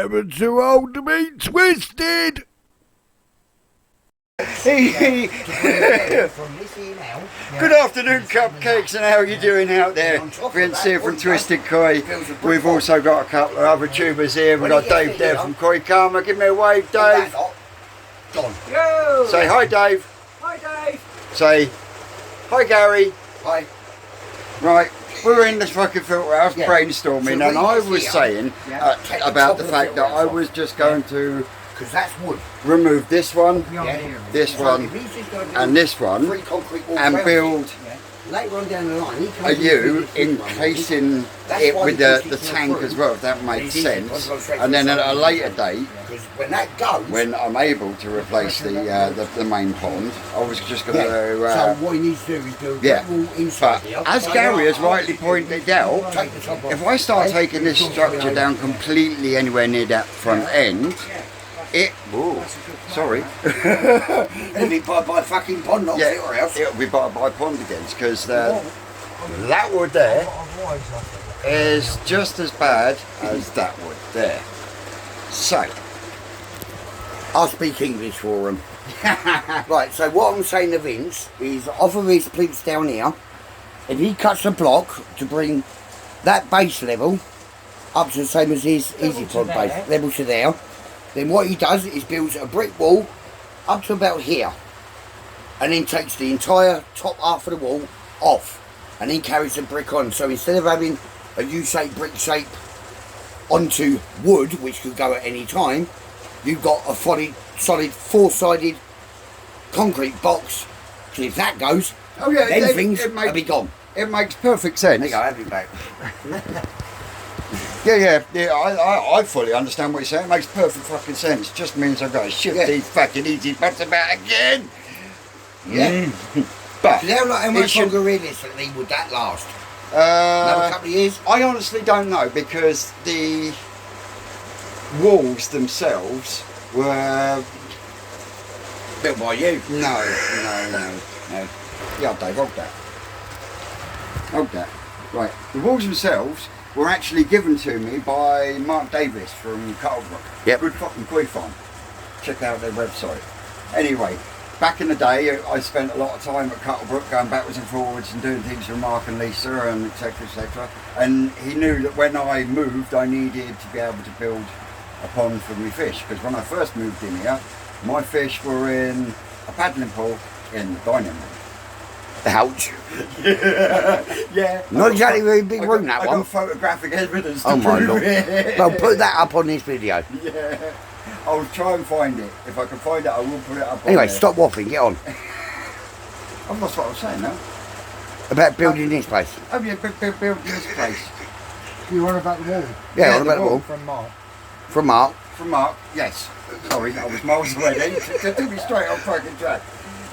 never too old to be twisted. Good afternoon, cupcakes, and how are you doing out there? Vince here from Twisted Koi. We've also got a couple of other tubers here. We've got Dave there from Koikarma. Give me a wave, Dave. Say hi, Dave. Hi, Dave. Say hi, Gary. Hi. Right, we were in this fucking filter house brainstorming, and I was saying about the fact that I was just going to remove this one, this one, and this one, and build later on down the line, a U encasing it with the tank as well, if that makes sense. And then at a later date, when I'm able to replace the main pond, I was just going to. So what you need to do is build that wall inside. But as Gary has rightly pointed out, if I start taking this structure down completely anywhere near that front end, sorry. It'll be by fucking pond, not filter house. It'll be by pond again, because that wood there is just as bad as that wood there. So, I'll speak English for him. Right, so what I'm saying to Vince is off of his pleats down here, if he cuts a block to bring that base level up to the same as his easy pod base, level to there, then what he does is builds a brick wall up to about here, and then takes the entire top half of the wall off, and then carries the brick on. So instead of having a U-shaped brick shape onto wood, which could go at any time, you've got a solid four-sided concrete box. So if that goes, then things will be gone. It makes perfect sense. There you go, have it back. Yeah, I fully understand what you're saying. It makes perfect fucking sense. Just means I've got to shift these fucking easy butts about again. Yeah. But how much longer realistically would that last? Another couple of years? I honestly don't know, because the walls themselves were built by you. No. Yeah, Dave, hold that. Right, the walls themselves were actually given to me by Mark Davis from Cuttlebrook. Yep. Good fucking koi farm. Check out their website. Anyway, back in the day, I spent a lot of time at Cuttlebrook going backwards and forwards and doing things with Mark and Lisa and etc. And he knew that when I moved, I needed to be able to build a pond for my fish. Because when I first moved in here, my fish were in a paddling pool in the dining room. Ouch. Yeah. Not exactly a very big room, that one. I got photographic evidence to oh my prove lord. it. Well, put that up on this video. Yeah. I'll try and find it. If I can find it, I will put it up on Anyway, there. stop waffling, get on. I've lost what I was saying now. About building this place. Oh yeah, building this place. You want about the wall? Yeah, on about the wall. From Mark. From Mark. From Mark, yes. Sorry, I was miles away then. To be straight on fucking track.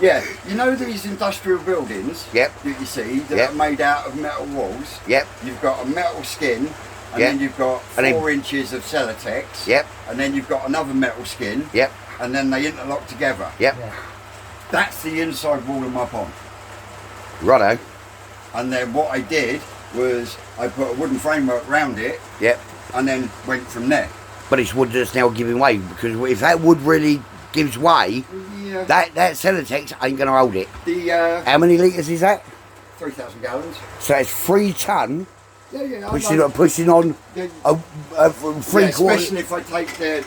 Yeah, you know these industrial buildings that you see that are made out of metal walls? Yep. You've got a metal skin, and then you've got 4 inches of Celotex. Yep. And then you've got another metal skin. Yep. And then they interlock together. Yep. Yeah. That's the inside wall of my pond. Righto. And then what I did was I put a wooden framework around it. Yep. And then went from there. But it's wood that's now giving way, because if that wood really gives way, that Celotex ain't going to hold it. How many litres is that? 3,000 gallons. So it's 3 tonne. Yeah. Pushing on a 3/4. Especially if I take the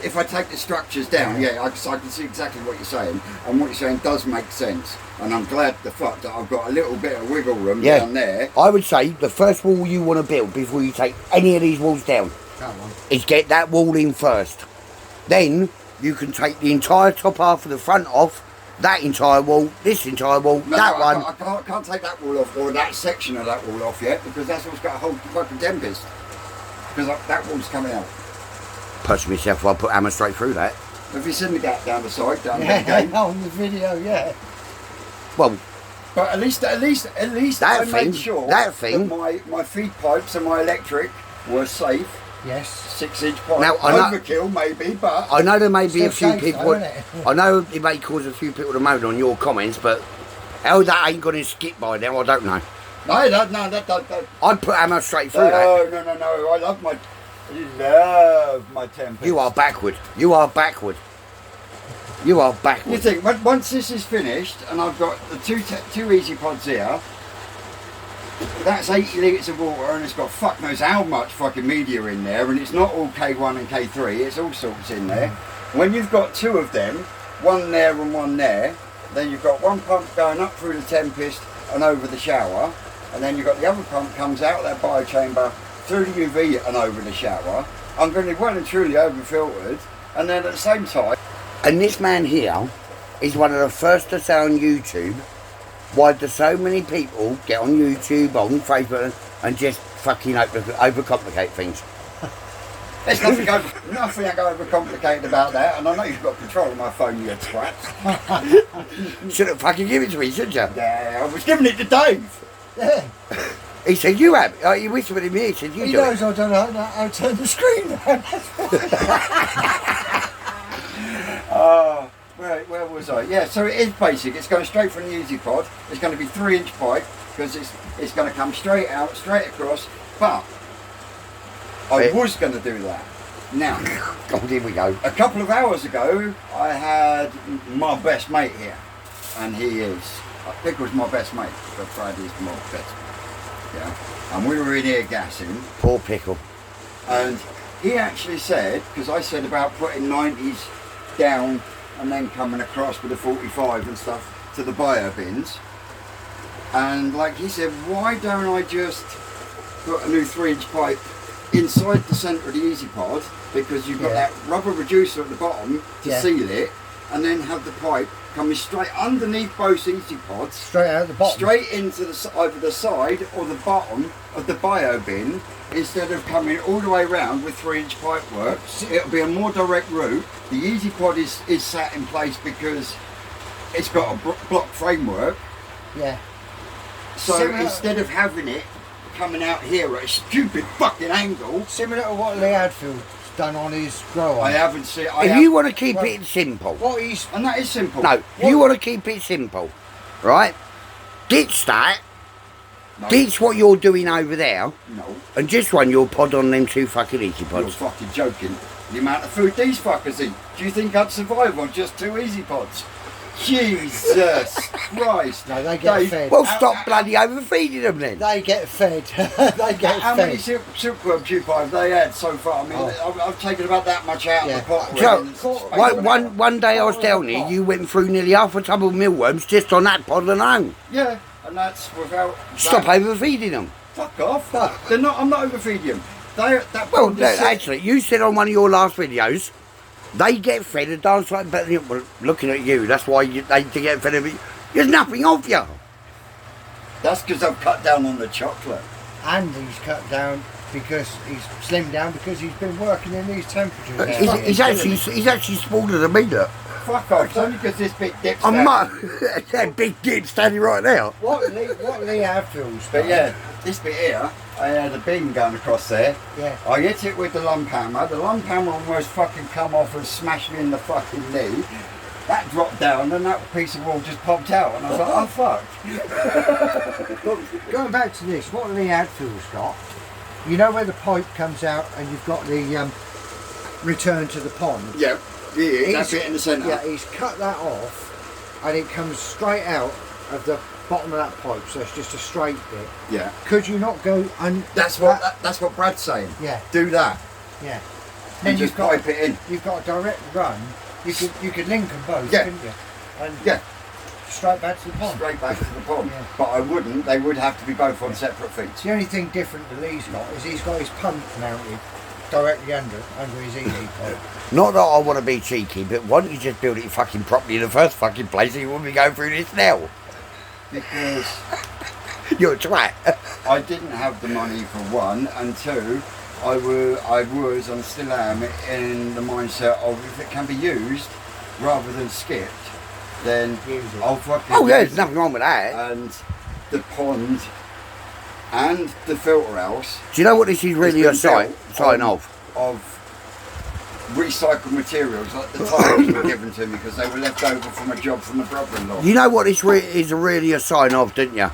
if I take the structures down. I can see exactly what you're saying, and what you're saying does make sense. And I'm glad the fact that I've got a little bit of wiggle room down there. I would say the first wall you want to build before you take any of these walls down is get that wall in first. Then you can take the entire top half of the front off, that entire wall, this entire wall, that one. I can't take that wall off, or that section of that wall off yet, because that's what's got to hold the fucking tempest. Because that wall's coming out. Push myself, I'll put hammer straight through that. Have you seen the gap down the side, down the game? On the video, yeah. Well, but at least I made sure that my feed pipes and my electric were safe. Yes. 6-inch pipe. Now, overkill maybe, but I know there may be a few safe, people. though, I know it may cause a few people to moan on your comments, but how that ain't going to skip by now, I don't know. No, that. I'd put hammer straight through that. No. I love my love my Tempest. You are backward. You are backward. You are backward. You think, once this is finished, and I've got the two easy pods here, that's 80 litres of water, and it's got fuck knows how much fucking media in there, and it's not all K1 and K3, it's all sorts in there. When you've got two of them, one there and one there, then you've got one pump going up through the Tempest and over the shower, and then you've got the other pump comes out of that biochamber through the UV and over the shower. I'm going to be well and truly over filtered, and then at the same time. And this man here is one of the first to say on YouTube, why do so many people get on YouTube, on Facebook, and just fucking overcomplicate things? There's nothing overcomplicated about that, and I know you've got control of my phone, you twat. Shouldn't fucking give it to me, should you? Yeah, I was giving it to Dave. Yeah. He said, you have. He whispered in me, he said, you He do knows it. I don't know how to turn the screen on. Where was I? Yeah, so it is basic. It's going straight from the Easy Pod. It's going to be 3-inch pipe because it's going to come straight out, straight across. But I was going to do that. Now, God, here we go. a couple of hours ago, I had my best mate here, and he is. Pickle's my best mate, but Brad is my best mate. Yeah, and we were in here gassing. Poor Pickle. And he actually said, because I said about putting 90s down and then coming across with a 45 and stuff to the bio bins, and like he said, why don't I just put a new 3-inch pipe inside the centre of the Easy Pod, because you've got that rubber reducer at the bottom to seal it, and then have the pipe coming straight underneath both Easy Pods, Straight out the bottom. straight into either the side or the bottom of the bio bin, instead of coming all the way around with 3-inch pipe work. It'll be a more direct route. The Easy Pod is sat in place because it's got a block framework. Yeah. So instead of having it coming out here at a stupid fucking angle, Similar to what Lee Hadfield's done on his grower. I haven't seen. If you want to keep it simple. What he's... And that is simple. No, if you want to keep it simple, right? Ditch that. No. Ditch what you're doing over there, No, and just run your pod on them two fucking Easy you're Pods. fucking joking. The amount of food these fuckers eat. Do you think I'd survive on just 2 Easy Pods? Jesus Christ. No, they get fed. Well, stop bloody overfeeding them then. They get fed. They get How fed. many silkworm pupae have they had so far? I mean, I've taken about that much out of the pot. So, one day I was down here, you went through nearly half a tub of mealworms just on that pod alone. Yeah, and that's without... Stop overfeeding them. Fuck off. They're not, I'm not overfeeding them. That Well, pond is actually, you said on one of your last videos, they get fed and dance like... But well, looking at you, that's why they get fed. There's nothing of you. That's because I've cut down on the chocolate. And he's cut down because he's slimmed down because he's been working in these temperatures. He's actually smaller than me, look. Fuck off. It's only because this big dip's I'm down. not... that big dip standing right now. What Lee Hadfield's But done, yeah, this bit here, I had a beam going across there. Yeah. I hit it with the lump hammer. The lump hammer almost fucking come off and smashed me in the fucking knee. That dropped down and that piece of wall just popped out. And I was like, oh fuck. Look, going back to this, what Lee Hadfield's got, you know where the pipe comes out and you've got the return to the pond? Yeah, that He's- bit in the centre. Yeah, he's cut that off and it comes straight out of the bottom of that pipe, so it's just a straight bit. Yeah. Could you not go and... That's what Brad's saying. Yeah. Do that. Yeah. And just pipe it in. You've got a direct run. You could link them both, Yeah. couldn't you? And Yeah. straight back to the pond. Straight back to the pond. Yeah. But I wouldn't. They would have to be both on separate feet. The only thing different that Lee's got is he's got his pump mounted directly under his Easy Pod. Not that I want to be cheeky, but why don't you just build it fucking properly in the first fucking place and you wouldn't be going through this now? Because You're a twat. I didn't have the money for one, and two, I was and still am in the mindset of if it can be used rather than skipped, then Use it. I'll fucking Oh, yeah, use there's it. nothing wrong with that. And the pond and the filter house Do you know what this is really a has been sign built of? recycled materials, like the tiles were given to me because they were left over from a job from the brother-in-law. You know what this is really a sign of, didn't you?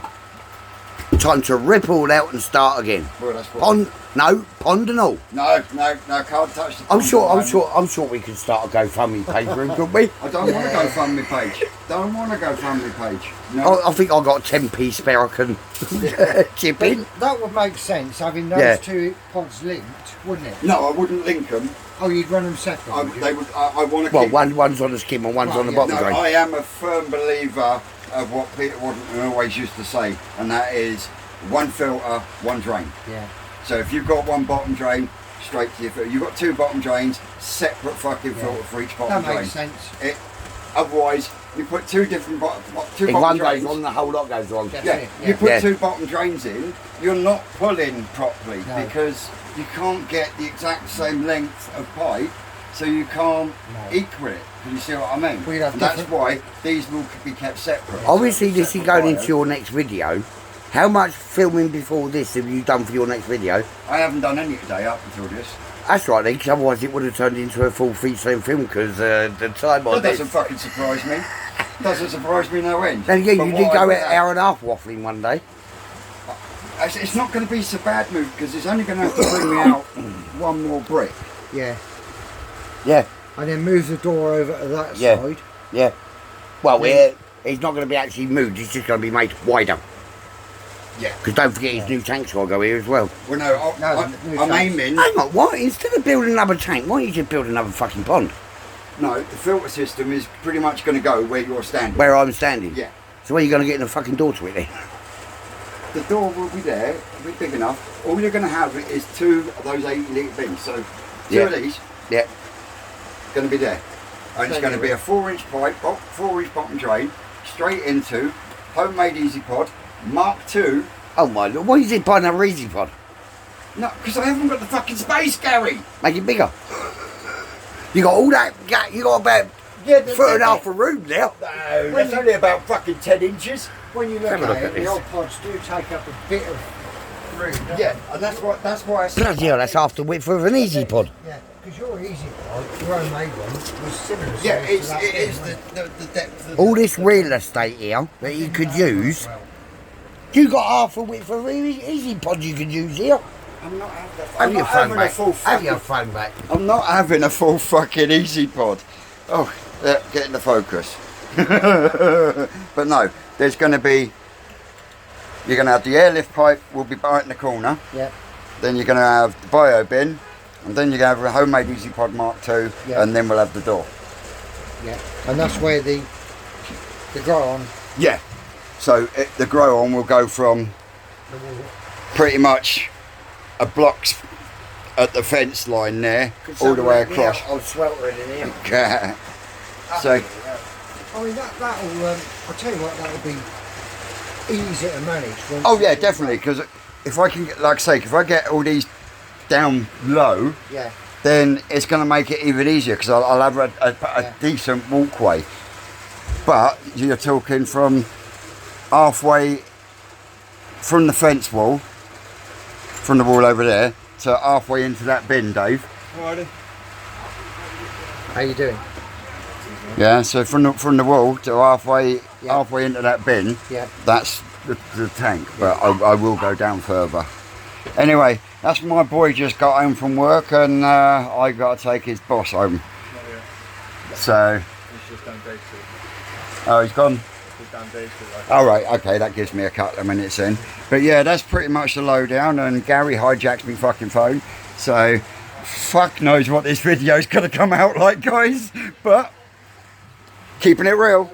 time to rip all out and start again. Well, that's what. Pond and all. No, can't touch the I'm pond sure. at the moment. I'm sure we can start a GoFundMe page for him, couldn't we? I don't want to go GoFundMe page. Don't want to go GoFundMe page. No. I think I got 10p spare I can chip in. That would make sense, having those two pods linked, wouldn't it? No, I wouldn't link them. Oh, you'd run them separate. I want to Well, keep. one's on the skim and one's on the bottom No, drain. I am a firm believer of what Peter Waddington always used to say, and that is one filter, one drain. Yeah. So if you've got one bottom drain, straight to your filter. You've got two bottom drains, separate fucking filter for each bottom That drain. makes sense. Otherwise, you put two different If bottom one drains. goes on, the whole lot goes on. That's Yeah, it, you put Yeah. two bottom drains in, you're not pulling properly No. because you can't get the exact same length of pipe, so you can't equal it. Can you see what I mean? Well, you'd have And that's different- why these will be kept separate. Obviously, this is Separate going wires. into your next video. How much filming before this have you done for your next video? I haven't done any today up until this. That's right, then, because otherwise it would have turned into a full feature-length film, because the time on That this... doesn't fucking surprise me. Doesn't surprise me no end. Then again, But you what did I go would an have- hour and a half waffling one day. It's not going to be so bad, move, because it's only going to have to bring me out one more brick. Yeah. Yeah, And then move the door over to that Yeah. side. yeah. Well, Yeah. it's not going to be actually moved, it's just going to be made wider. Yeah. Because don't forget his new tank's got to go here as well. Well, no, No, I'm aiming. Hang on, what? Instead of building another tank, why don't you just build another fucking pond? No, the filter system is pretty much going to go where you're standing. Where I'm standing? Yeah. So where are you going to get in the fucking door to it then? The door will be there, it'll be big enough. All you're going to have is two of those 80-litre bins. So two Yeah. of these Yeah. going to be there. And it's going to be a 4-inch pipe, 4-inch bottom drain, straight into homemade Easy Pod Mark II. Oh my lord, why is it buying another Easy Pod? No, because I haven't got the fucking space, Gary. Make it bigger. You got all that, you got about foot and a half of room now. No, that's only about fucking 10 inches. When you look Have a look at at it, the this. old pods do take up a bit of room. don't Yeah, and that's why I said. Bloody hell, that's half the width of an Easy Pod. they? Yeah, because your easy pod, your homemade one, was similar. Yeah, size to that it is thing, the depth of All this real estate here that you could use, you got half a width of an Easy Pod you could use here. I'm not having Have I'm your not phone having a back. full Have your fucking. phone back. I'm not having a full fucking Easy Pod. Oh, yeah, get in the focus. But no, there's going to be. You're going to have the airlift pipe. Will be right in the corner. Yeah. Then you're going to have the bio bin, and then you're going to have a homemade Easy Pod Mark II, Yeah. and then we'll have the door. Yeah, and that's where the grow on Yeah. So the grow on will go from the wall. pretty much a block at the fence line there, all the way across. I'm sweltering in here. So I mean, that'll. I'll tell you what, that'll be easy to manage. once oh you yeah, do definitely. Because if I can, like I say, if I get all these down low, that. Yeah, then it's going to make it even easier because I'll have a Yeah. decent walkway. But you're talking from halfway from the fence wall, from the wall over there, to halfway into that bin, Dave. how you doing? Yeah, so from the wall to halfway Yeah. halfway into that bin, Yeah. that's the tank. But I will go down further. Anyway, that's my boy just got home from work, and I got to take his boss home. So. Oh, he's gone. All right, okay, that gives me a couple of minutes in. But yeah, that's pretty much the lowdown. And Gary hijacked me fucking phone, so fuck knows what this video's gonna come out like, guys. But keeping it real,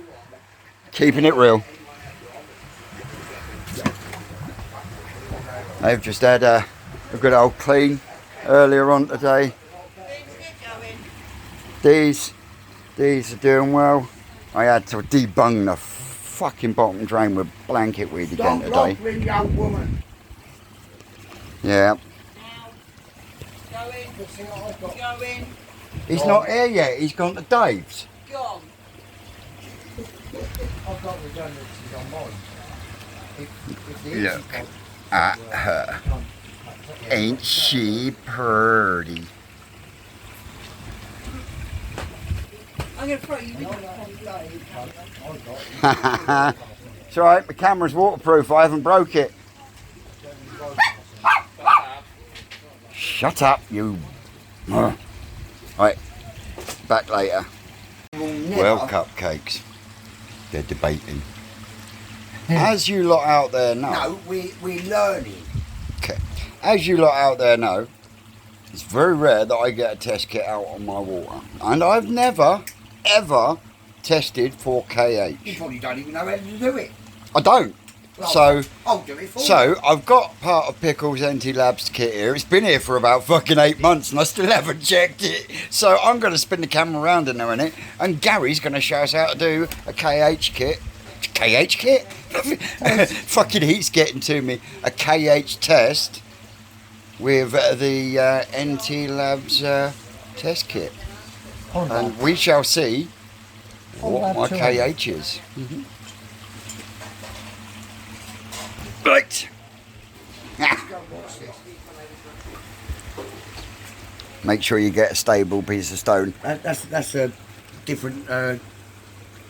keeping it real. They've just had a good old clean earlier on today. These are doing well. I had to debung the fucking bottom drain with blanket weed again today. young woman. Yeah. Go in. He's not here yet, he's gone to Dave's. Gone. I've got redundancies on mine. If the Look easy pod at her. Ain't she pretty? I'm going to throw you in. It's alright, my camera's waterproof, I haven't broke it. Shut up, you. Right, back later. Well, cupcakes. They're debating. As you lot out there know. No, we're learning. Okay. As you lot out there know, it's very rare that I get a test kit out on my water. And I've never, ever tested for You KH. probably don't even know how to do it. I don't. Well, So, I'll do it for you. so I've got part of Pickle's NT Labs kit here. It's been here for about fucking 8 months and I still haven't checked it. So I'm going to spin the camera around in there in it. And Gary's going to show us how to do a KH kit. KH kit? Fucking heat's getting to me. A KH test with the NT Labs test kit. And we shall see what my KH is. Right. Make sure you get a stable piece of stone. That's a different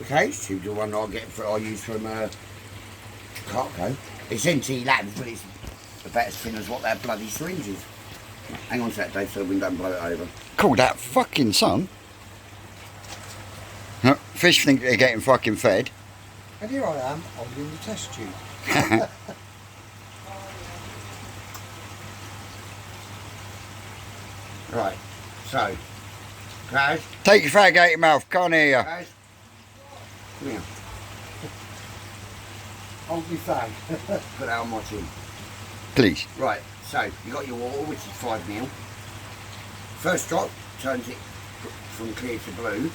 case to the one I use from Carco. It's NT Labs, but it's about as thin as what that bloody syringe is. Hang on a sec, Dave, so we don't blow it over. Call that fucking sun. Fish think they're getting fucking fed. And here I am holding the test tube. Right, so, guys, Take your fag out your mouth, can't hear you. come here. Hold your fag. Put that on my chin. Please. Right, so you got your water, which is 5 mil. First drop turns it from clear to blue.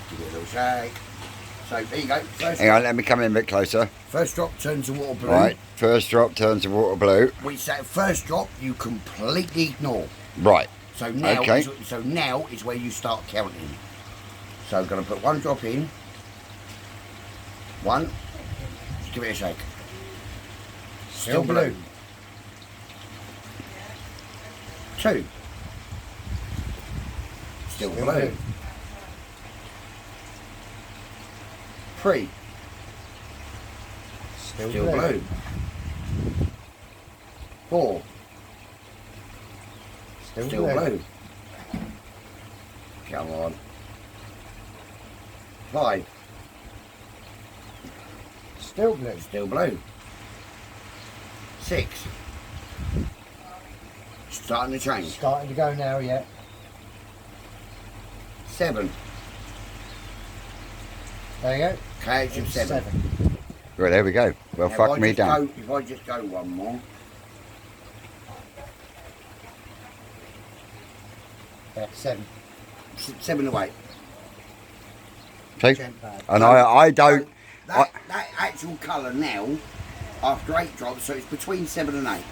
Give it a little shake. So there you go. Hang on, let me come in a bit closer. First drop turns the water blue. Right, first drop turns the water blue. Which that first drop you completely ignore. Right. So now, Okay. now is where you start counting. So I'm going to put 1 drop in. 1. Just give it a shake. Still blue. 2. Still blue. 3. Still blue. 4. Still blue. Come on. 5. Still blue. Still blue. 6. Starting to change. Starting to go now, yeah. 7. There you go. KH of 7. Right, there we go. Well, Now, fuck me down. If I just go one more. Yeah, 7. 7 away. See? Gent bag. And I don't... That actual colour now, after 8 drops, so it's between 7 and 8.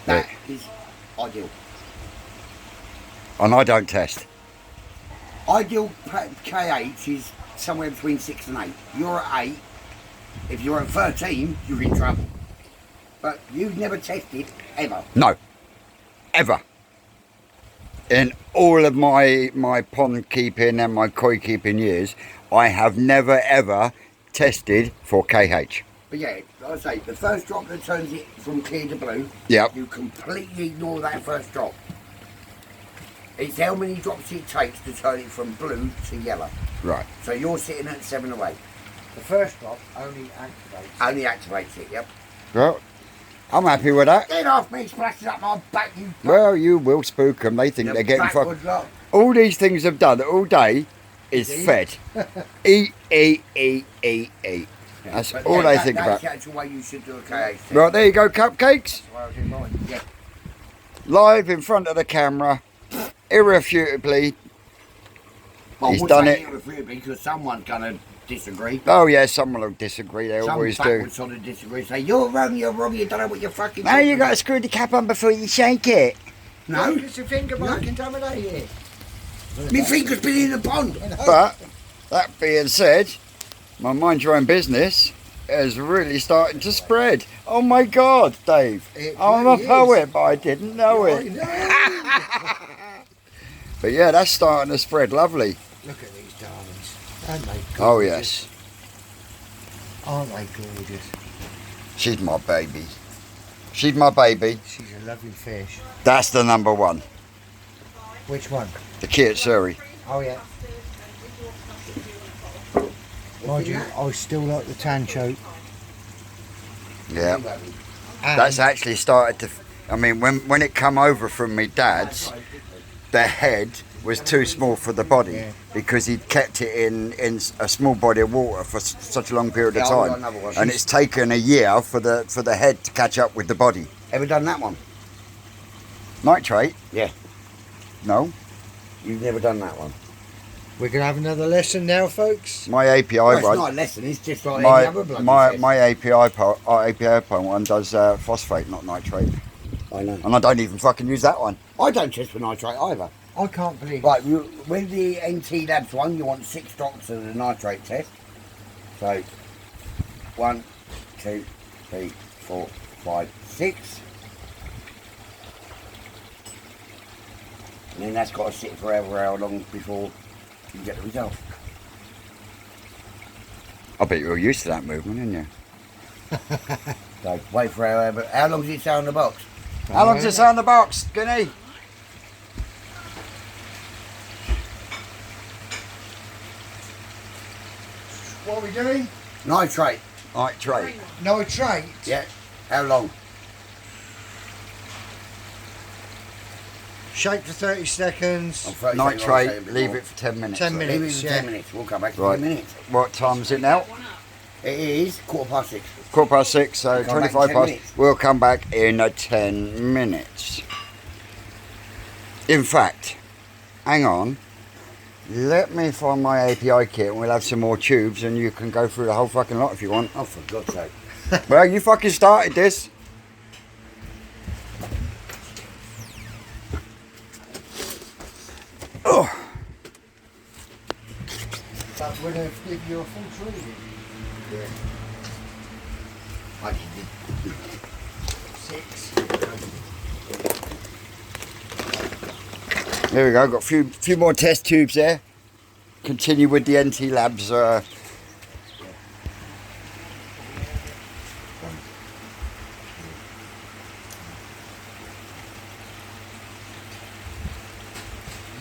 That is ideal. And I don't test. Ideal KH is somewhere between 6 and 8. You're at 8. If you're at 13, you're in trouble. But you've never tested, ever. No. Ever. In all of my pond keeping and my koi keeping years, I have never ever tested for KH. But yeah, like I say, the first drop that turns it from clear to blue, Yep. you completely ignore that first drop. It's how many drops it takes to turn it from blue to yellow. Right. So you're sitting at 7 away. The first drop only activates. Only activates it, yep. Well, I'm happy with that. Get off me, splashes up my back, you Well, you will spook them. They think the they're getting fucked. backward lot. All these things I've done all day is fed. Eat, eat, eat, eat, eat. That's But all yeah, they think that's about. the actual way you should do a KH. Right, there you go, cupcakes. That's the way I do mine. Yeah. Live in front of the camera. Irrefutably. I He's would done say it. irrefutably because someone's going to disagree. Oh, yeah, someone will disagree. They Some always do. backward sort of disagree. Say, you're wrong, you don't know what you're fucking Now you talking got to screw the cap on before you shake it. No, Because your finger might contaminate it. my finger's been in the pond. But, that being said, my mind your own business is really starting to spread. Oh my God, Dave. It I'm really a poet, is. but I didn't know I it. know. But yeah, that's starting to spread. Lovely. Look at these darlings. Aren't they Oh, gorgeous? yes. Aren't they gorgeous? She's my baby. She's my baby. She's a lovely fish. That's the number one. Which one? The Kiyosuri. Oh yeah. Mind you, I still like the tan choke. Yeah. And That's actually started to. I mean, when it come over from me dad's, the head was too small for the body Yeah. because he'd kept it in a small body of water for such a long period of Yeah, I've got time, another one. and it's taken a year for the head to catch up with the body. Ever done that one? Nitrate? Yeah. No. You've never done that one. we're gonna have another lesson now, folks. My API Well, it's one. not a lesson. It's just like My any other bloody my test. my API one does phosphate, not nitrate, I know. and I don't even fucking use that one. I don't test for nitrate either. I can't believe Right, with the NT Labs one, you want 6 drops of the nitrate test. So, 1, 2, 3, 4, 5, 6. And then that's got to sit for how long before you get the result. I bet you're used to that movement, aren't you? So, wait for how long does it say on the box? How long's it on the box, Guinea? What are we doing? Nitrate. Nitrate. Nitrate. Yeah. How long? Shake for 30 seconds. On 30 seconds, I was saying Nitrate. before. Leave it for 10 minutes. 10 Leave it minutes, for yeah. 10 minutes. We'll come back to Right. 10 minutes. What time is it now? It is 6:15. 6:15, so Come back in 25 10 past. minutes. We'll come back in 10 minutes. In fact, hang on. Let me find my API kit and we'll have some more tubes and you can go through the whole fucking lot if you want. Oh, for God's sake. Well, you fucking started this. Oh, But we're going to give you a full reading. I did. 6. there we go. Got a few more test tubes there. Continue with the NT Labs.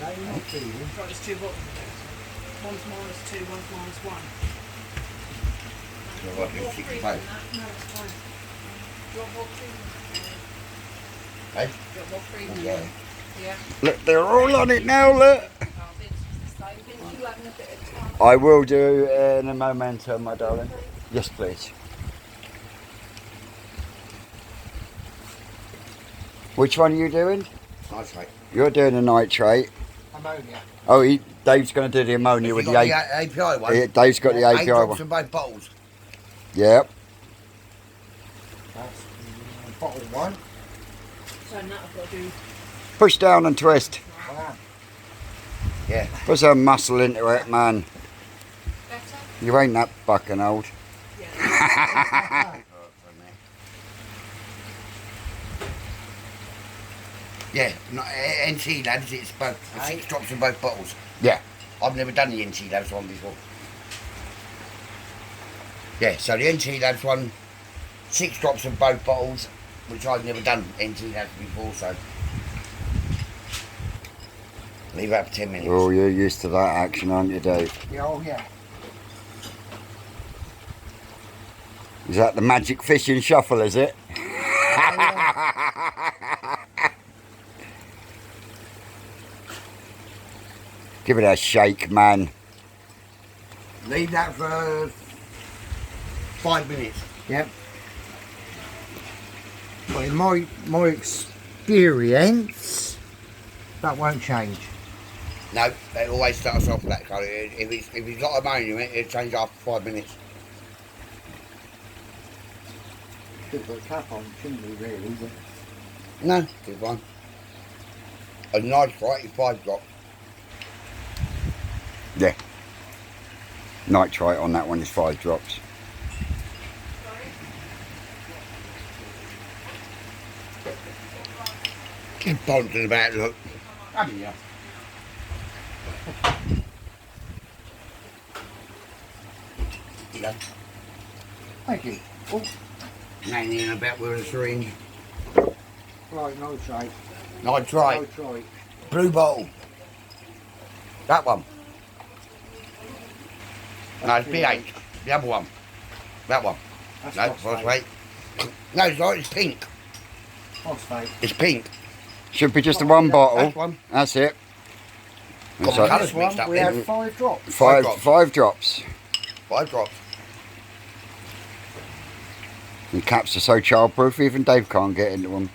No, you're not feeding. Right, there's 2 bottles of this. One's -2, one's -1. So I can keep the phone. No, it's fine. Do you want more cream? Hey? Do you want more cream? Yeah. Yeah. Look, they're all on it now. Look. Oh, Vince is the same. Vince, you having a bit of time? I will do in a momentum, my darling. Yes, please. Which one are you doing? Nitrate. You're doing the nitrate. Ammonia. Oh, Dave's going to do the ammonia Have with you the got API one? Yeah, Dave's got the 8 API drops one. in both bottles. Yep. That's bottle 1. So now I've got to do. Push down and twist. Wow. Yeah. Put some muscle into it, man. Better? You ain't that fucking old. Yeah. Yeah, no, NT Labs, it's both 6 drops in both bottles. Yeah. I've never done the NT Labs one before. Yeah, so the NT Labs one, 6 drops in both bottles, which I've never done NT Labs before, so. Leave that for 10 minutes. Oh, you're used to that action, aren't you, Dave? Yeah, oh yeah. Is that the magic fishing shuffle, is it? Give it a shake, man. Leave that for 5 minutes. Yep. But in my experience, that won't change. No, it always starts off that colour. If it's got ammonia in it, it'll change after 5 minutes. Should put a cap on, shouldn't we really? But No, good one. A nitrate is 5 drops. Yeah. Nitrite on that one is 5 drops. Keep bonding about, look. haven't you? You know. Thank you. Oh, Hanging in about with a syringe. right, nitrate. Nitrate. Nitrate. Blue bottle. That one. No, it's B8. The other one. That one. That's No, phosphate. phosphate. No, sorry, it's pink. Phosphate. It's pink. Should be just the one bottle. That's one. That's it. Got So- my colours This mixed one, up we then. had 5 drops. Five drops. 5 drops. 5 drops. And caps are so childproof, even Dave can't get into them.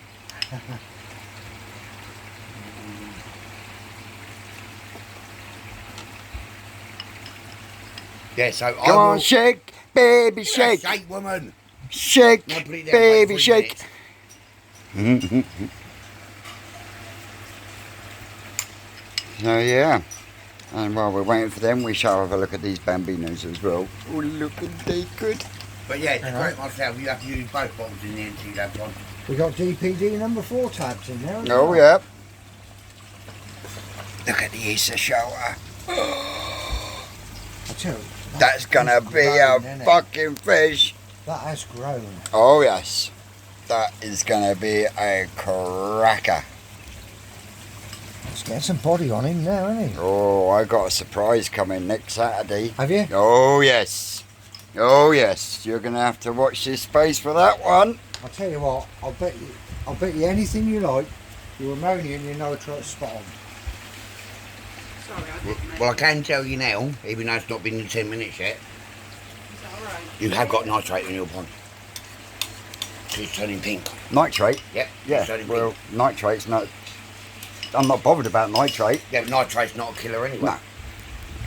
Yeah, so Come I on, will... shake, baby, Yeah, shake. shake, woman. Shake, Now put it down, wait baby, 3 shake. minutes. So yeah, and while we're waiting for them, we shall have a look at these bambinos as well. Oh, look at they good. But yeah, to correct myself, you have to use both bottles in the end to that one. We got DPD number 4 tabs in there. haven't Oh we? yeah. Look at the Easter shower. I tell you, That's gonna has be grown, a isn't it? fucking fish. That has grown. Oh yes, that is gonna be a cracker. Let's get some body on him now, isn't he? Oh, I got a surprise coming next Saturday. Have you? Oh yes, oh yes. You're gonna have to watch this space for that one. I'll tell you what, I'll bet you anything you like, your ammonia and your nitrate spot on. Sorry, I didn't make Well, I can tell you now, even though it's not been in 10 minutes yet, Is that alright? you have got nitrate in your pond. So it's turning pink. Nitrate. Yep. Yeah. It's turning Well, pink. nitrate's not. I'm not bothered about nitrate. Yeah, but nitrate's not a killer anyway. No.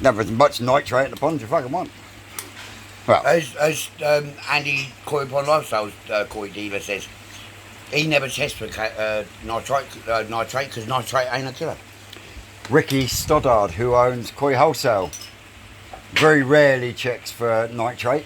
Never as much nitrate in the pond as you fucking want. Well, As Andy Koikarma Lifestyles koi dealer says, he never tests for nitrate because nitrate ain't a killer. Ricky Stoddard, who owns Koi Wholesale, very rarely checks for nitrate.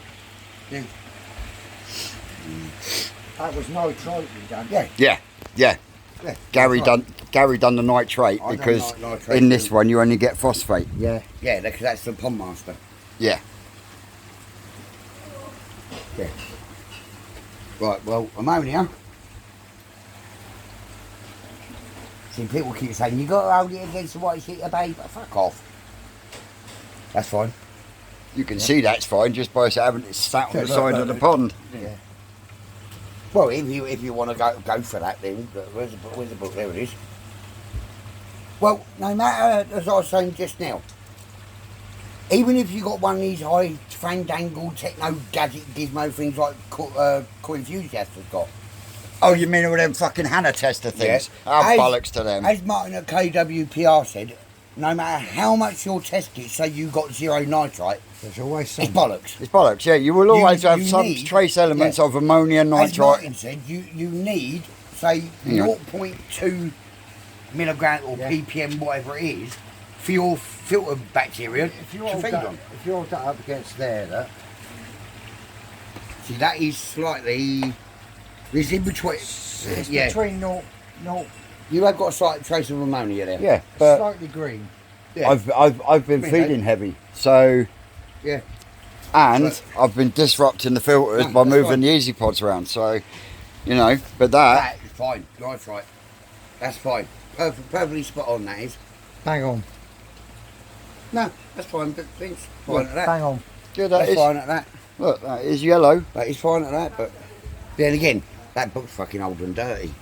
That was nitrate we done. Yeah. Yeah, yeah. Yeah. Gary that's right. done the nitrate I done because nitrate in this too. one you only get phosphate. Yeah. Yeah, because that's the pond master. Yeah. Yeah. Right, well, ammonia. See, people keep saying, you got to hold it against the white sheet of paper. Fuck off. That's fine. You can see that's fine just by having it sat on Yeah, the look, side look, of the look. pond. Yeah. Well, if you want to go for that, then where's the book? Where's the book? There it is. Well, no matter, as I was saying just now, even if you got one of these high fandangled techno gadget gizmo things like Koi Enthusiast has got. Oh, you mean all them fucking Hannah tester things? Yeah. Oh, As- bollocks to them. As Martin at KWPR said, no matter how much you're tested, say you got 0 nitrite, There's always it's some. bollocks. It's bollocks, yeah. You will always have you some need- trace elements yeah. of ammonia, As nitrite. Martin said, you need, say, Yeah. 0.2 milligram or Yeah. ppm, whatever it is, for your filter bacteria If you to hold feed that, on. if you hold that up against there, look, See, that is slightly. It's in between. it's Yeah, between no, you have got a slight trace of ammonia there. Yeah, but slightly green. Yeah. I've been Me, feeding mate. heavy, so Yeah. and But- I've been disrupting the filters No, by that's moving fine. the easy pods around. So, you know, but that That is fine. Nitrite. That's fine. Perfectly spot on. That is. Bang on. No, that's fine. But it's fine at that. Bang on. yeah, that That's is. fine at that. Look, that is yellow. That is fine at that. But then again, that book's fucking old and dirty.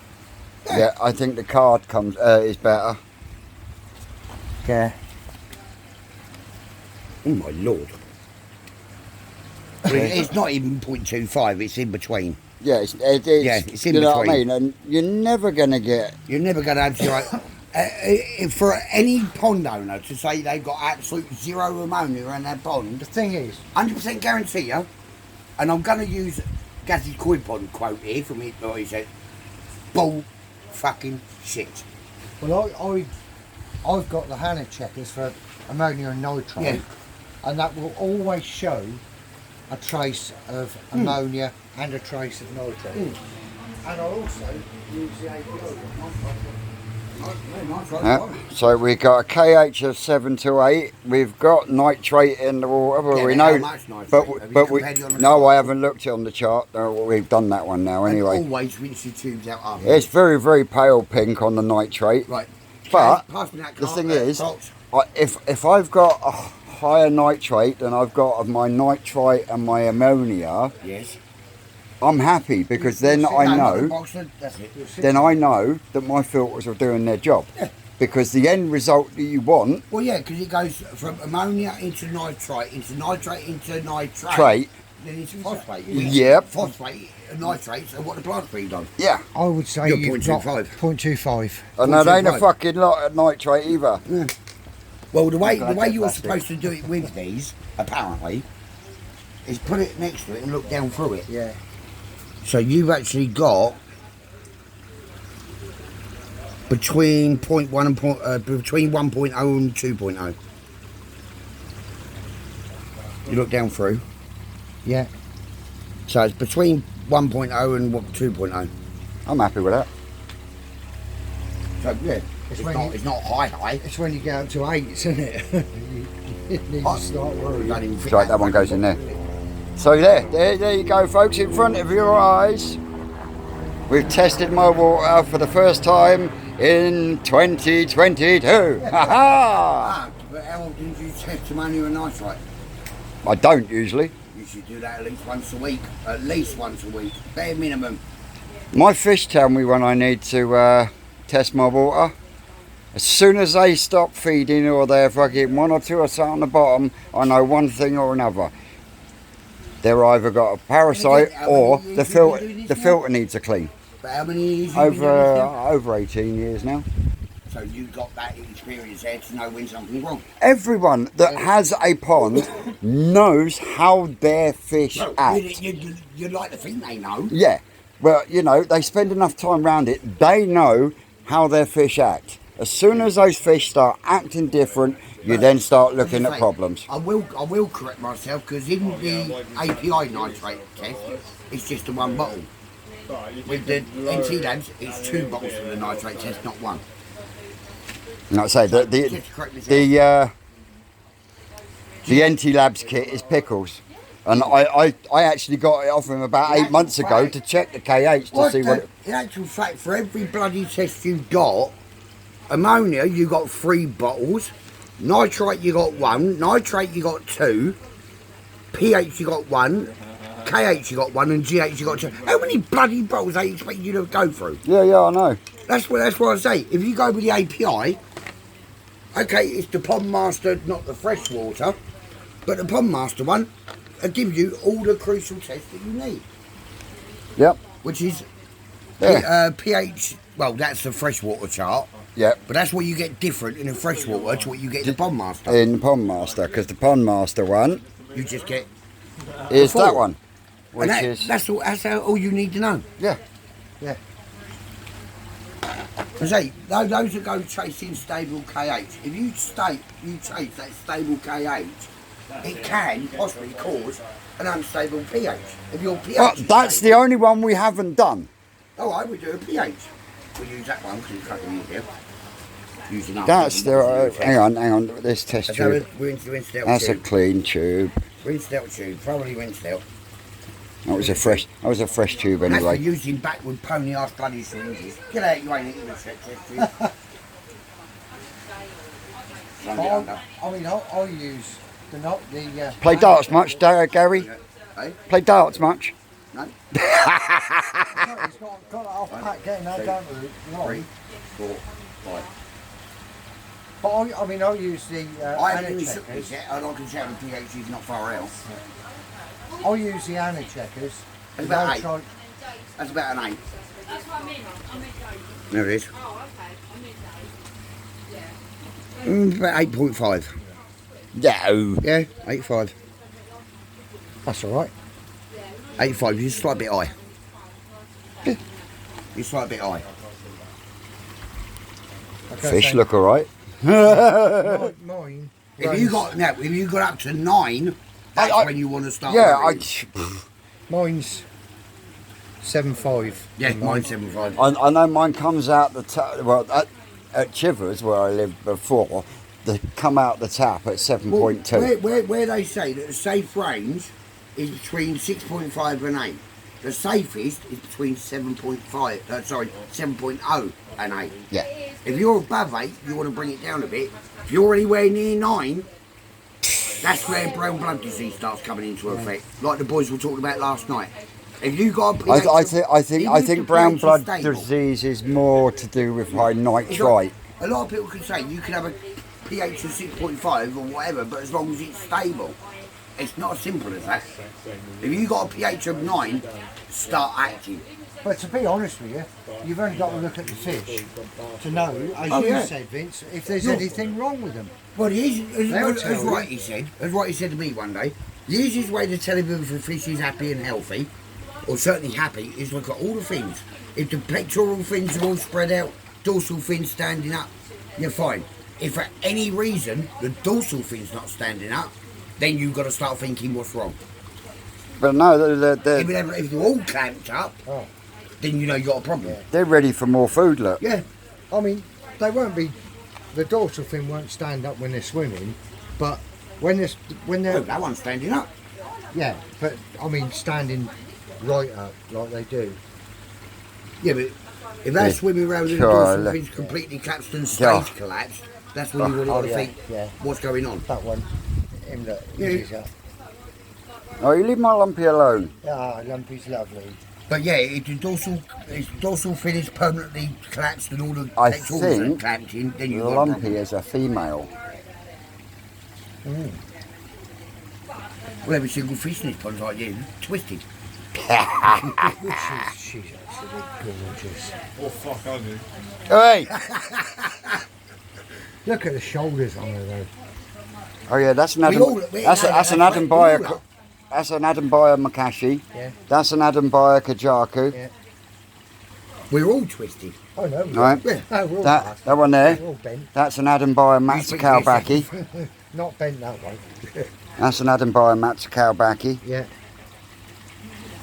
Yeah, I think the card comes is better. Yeah. Oh my lord. It's not even 0.25. It's in between. Yeah, it is. Yeah, it's in you know what I between. mean? And you're never gonna get. You're never going to have 0. For any pond owner to say they've got absolute 0 ammonia in their pond, The thing is, 100% guarantee you, and I'm going to use Gazzy Koi Pond quote here from it, like he said, bull fucking shit. well, I've got the Hannah checkers for ammonia and nitrate, Yeah. and that will always show a trace of ammonia and a trace of nitrate. And I also use the APO. So we've got a KH of 7 to 8. We've got nitrate in the water, but we know. But we no, I haven't looked on the chart. No, we've done that one now anyway. And always rinse your tubes out after. It's very, very pale pink on the nitrate. Right. But Pass me that the cart, thing is, box. if I've got a higher nitrate than I've got of my nitrite and my ammonia, Yes. I'm happy because then I know. That's it. Then I know that my filters are doing their job. Yeah. Because the end result that you want, Well, yeah, because it goes from ammonia into nitrate into nitrate, trait, then into phosphate. Yep. Phosphate and nitrates are what the plants feed on. yeah. I would say You're you've got 0.25. 0.25. And that ain't a 0.25. fucking lot of nitrate either. Well, the way Can I the way get you're plastic? supposed to do it with these, apparently, is put it next to it and look down through it. Yeah. So you've actually got between 0.1 and between 1.0 and 2.0. You look down through. Yeah. So it's between 1.0 and 2.0. I'm happy with that. So yeah, it's not high. It's when you get up to 8, isn't it? You need to start worrying. Don't even fit Right, that one goes in there. So there you go, folks, in front of your eyes. We've tested my water for the first time in 2022. Ha ha! Ah, but how often do you test ammonia and nitrate? I don't usually. You should do that at least once a week. At least once a week, bare minimum. My fish tell me when I need to test my water. As soon as they stop feeding or they're fucking one or two or something on the bottom, I know one thing or another. They're either got a parasite or the filter needs a clean. But how many years have you been doing this now? Over 18 years now. So you got that experience there to know when something's wrong. Everyone that has a pond knows how their fish act. You'd like to think they know. Yeah, well, you know, they spend enough time around it, they know how their fish act. As soon as those fish start acting different, you then start looking at problems. I will correct myself because in the API nitrate test, it's just the one bottle. With the NT labs, it's 2 bottles for the nitrate test, not 1. And like I say, the NT Labs kit is pickles. And I actually got it off him about 8 months ago to check the KH to see what... In actual fact, for every bloody test you've got, ammonia you got 3 bottles, nitrate you got 1, nitrate you got 2, pH you got 1, KH you got 1, and GH you got 2. How many bloody bottles they expect you to go through? Yeah, I know. That's what I say. If you go with the API, okay, it's the Pond Master, not the fresh water, but the Pond Master one gives you all the crucial tests that you need. Yep. Which is Yeah. pH. Well, that's the freshwater chart. Yep. But that's what you get different in the freshwater to what you get in the Pond Master. In the Pond Master, because the Pond Master one You just get. is Before. that one. Which And is... that's all you need to know. Yeah. Yeah. I say, those that go chasing stable KH, if you chase that stable KH, it can possibly cause an unstable pH. If your pH Well, is that's the stable, only one we haven't done. Oh, I would do a pH. We'll use that one because it's fucking easier. Using up. That's the... hang on, this test tube. Rinsed out That's a tube. clean tube. Rinsed out tube. Thoroughly rinsed out. That was a fresh tube That's for anyway. using backward pony ass bloody syringes. Get out, you ain't eating a set test tube. I use the Play darts much, Gary? Hey? Play darts much? No? It's got that off pack getting that down to the 3, line. 4, 5. But I use the I haven't Anna even shook checkers. this yet. I can shout the pH is not far out. I use the Anna checkers. It's about I'll 8. try- That's about an 8. That's what I mean. I meant those. There it is. Oh, okay. I meant those. Yeah. About 8.5. No. Yeah, 8.5. That's all right. 8.5, you're slight bit high. You're slight bit high. Okay, Fish so look alright. mine. If you got up to 9, that's when you want to start. Yeah, worrying. Mine's 7.5. Yeah, mine's 7.5. I know mine comes out the at Chivers, where I lived before, they come out the tap at 7.2. Where they say that the safe range is between 6.5 and 8. The safest is between 7.0 and 8. Yeah. If you're above 8, you want to bring it down a bit. If you're anywhere near 9, that's where brown blood disease starts coming into effect. Like the boys were talking about last night. If you got a pH I think the brown pH is blood stable, disease is more to do with high nitrite. a lot of people can say you can have a pH of 6.5 or whatever, but as long as it's stable. It's not as simple as that. If you got a pH of 9, start acting. But to be honest with you, you've only got to look at the fish to know, as you said, Vince, if there's anything wrong with them. Well, as tell right he said to me one day, the easiest way to tell if a fish is happy and healthy, or certainly happy, is look at all the fins. If the pectoral fins are all spread out, dorsal fins standing up, you're fine. If for any reason the dorsal fin's not standing up, then you've got to start thinking what's wrong. But no, If they're all clamped up, then you know you've got a problem. they're ready for more food, look. Yeah, I mean, they won't be, the dorsal fin won't stand up when they're swimming, but when they're, Oh, that one's standing up. yeah, but I mean standing right up like they do. Yeah, but if they're swimming around and the dorsal fin's completely collapsed and stage collapsed, that's when you want to think what's going on. That one, him look, Yeah. he's up. Oh, you leave my lumpy alone. Ah, Lumpy's lovely. But yeah, if the dorsal fin is permanently collapsed and all the I pectorals are think clamped in, then you've got a Lumpy problem. is a female. Well, every single fish in this pond's like you, twisted. She's absolutely gorgeous. Oh, fuck, I do. Hey! Look at the shoulders on her though. Oh yeah, that's an We Adam. all- That's an Adam Bayer. That's an Adam Bayer Makashi. Yeah. That's an Adam Bayer Kajaku. Yeah. We're all twisted. Oh no. Right. Yeah. No, we're all That one there. We're all bent. That's an Adam Bayer speak Matsukowbaki. Not bent that way. That's an Adam Bayer Matsukowbaki. Yeah.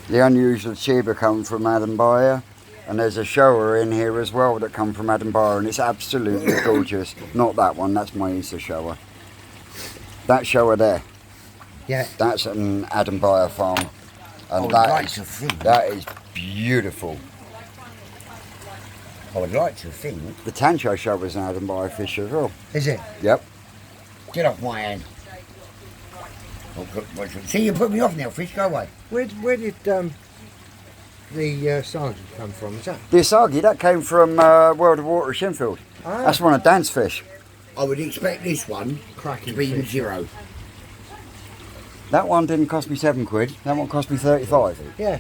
The unusual tuber come from Adam Bayer. And there's a shower in here as well that come from Adam Bayer, and it's absolutely gorgeous. Not that one, that's my Easter shower. That shower there, Yeah. that's an Adam Bayer farm. And I would like to think. that is beautiful. I would like to think. The Tancho shower is an Adam Bayer fish as well. Is it? Yep. Get off my hand. See, you put me off now, fish. Go away. Where did the sergeant come from? Is that? The Asagi, that came from World of Water Shinfield. Ah. That's one of Dan's fish. I would expect this one Cracking to be fish. 0. That one didn't cost me £7. That one cost me 35. Yeah.